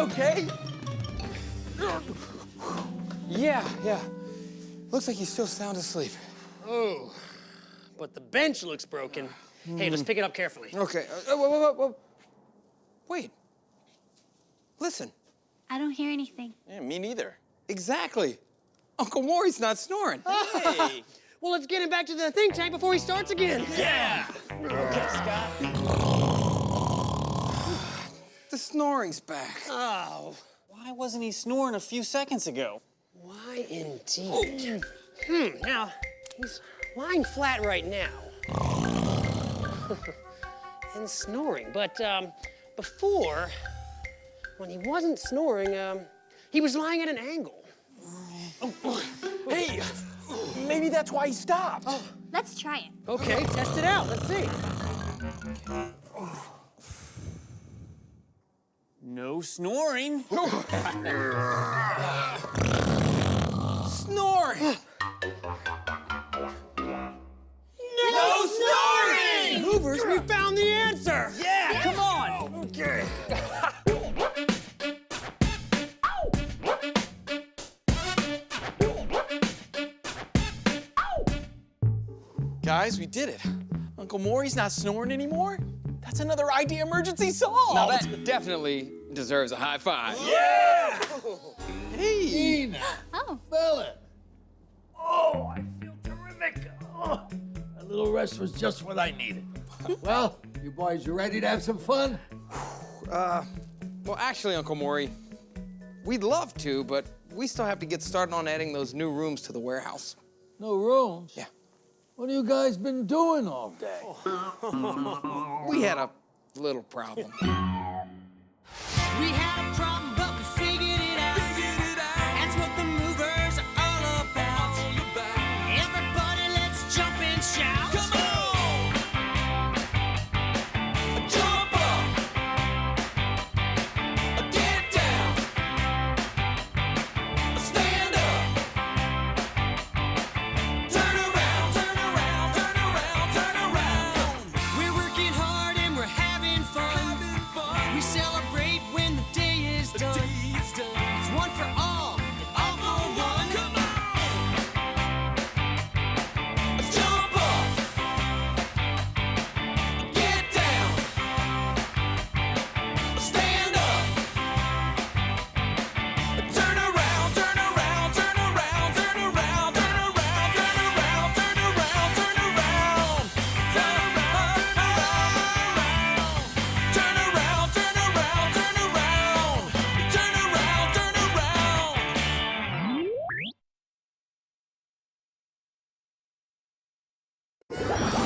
okay? Yeah. Looks like he's still sound asleep. Oh, but the bench looks broken. Hey, let's pick it up carefully. Okay. Wait. Listen. I don't hear anything. Yeah, me neither. Exactly. Uncle Maury's not snoring. Hey! Well, let's get him back to the think tank before he starts again. Yeah! Okay, Scott. The snoring's back. Oh, Why wasn't he snoring a few seconds ago? why indeed? Now, he's lying flat right now. And snoring, but before, when he wasn't snoring, he was lying at an angle. Hey, maybe that's why he stopped. Let's try it. Okay, test it out. Let's see. No snoring. Snoring! No snoring! Movers, we found the answer! Yeah, come on. Okay. Guys, we did it. Uncle Maury's not snoring anymore. That's another idea emergency solved. Now that definitely deserves a high five. Yeah! Hey! Nina! Oh. Philip! Oh, I feel terrific. Oh, a little rest was just what I needed. Well, you boys, you ready to have some fun? Well, actually, Uncle Maury, we'd love to, but we still have to get started on adding those new rooms to the warehouse. No rooms? Yeah. What have you guys been doing all day? We had a little problem. We had a problem, but we figured it out. That's what the movers are all about. Everybody, let's jump and shout. Come on! Jump up! Get down! Stand up! Turn around! Turn around! Turn around! Turn around! We're working hard and we're having fun. We celebrate when the day is done. It's one for all and all for one. Come on! Jump up! Get down! Stand up! Turn around! Turn around! Turn around! Turn around! Turn around! Turn around! Turn around! Turn around! Turn around! Turn around! Turn around! Turn around! Turn around! Turn around!